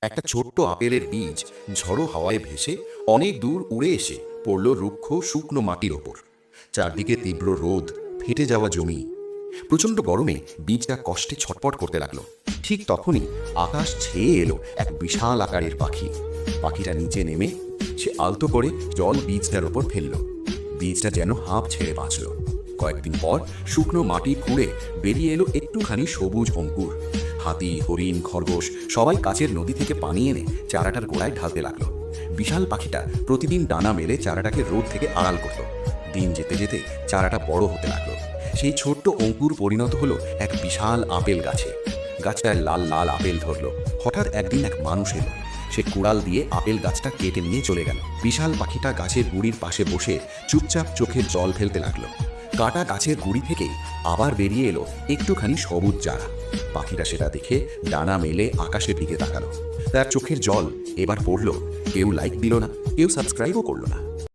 একটা ছোট্ট আপেলের বীজ ঝড়ো হাওয়ায় ভেসে অনেক দূর উড়ে এসে পড়ল রুক্ষ শুকনো মাটির ওপর। চারদিকে তীব্র রোদ, ফেটে যাওয়া জমি। প্রচণ্ড গরমে বীজটা কষ্টে ছটপট করতে লাগলো। ঠিক তখনই আকাশ ছেয়ে এলো এক বিশাল আকারের পাখি। পাখিটা নিচে নেমে সে আলতো করে জল বীজটার ওপর ফেলল। বীজটা যেন হাঁপ ছেড়ে বাঁচল। কয়েকদিন পর শুকনো মাটি খুঁড়ে বেরিয়ে এলো একটুখানি সবুজ অঙ্কুর। হাতি, হরিণ, খরগোশ সবাই কাছের নদী থেকে পানি এনে চারাটার গোড়ায় ঢালতে লাগলো। বিশাল পাখিটা প্রতিদিন ডানা মেলে চারাটাকে রোদ থেকে আড়াল করত। দিন যেতে যেতে চারাটা বড় হতে লাগলো। সেই ছোট্ট অঙ্কুর পরিণত হলো এক বিশাল আপেল গাছে। গাছটায় লাল লাল আপেল ধরলো। হঠাৎ একদিন এক মানুষ এলো। সে কুড়াল দিয়ে আপেল গাছটা কেটে নিয়ে চলে গেল। বিশাল পাখিটা গাছের গুড়ির পাশে বসে চুপচাপ চোখের জল ফেলতে লাগলো। কাটা গাছের গুড়ি থেকে আবার বেরিয়ে এলো একটুখানি সবুজ চারা। পাখিটা সেটা দেখে ডানা মেলে আকাশের দিকে তাকালো। তার চোখের জল এবার পড়ল। কেউ লাইক দিল না, কেউ সাবস্ক্রাইবও করলো না।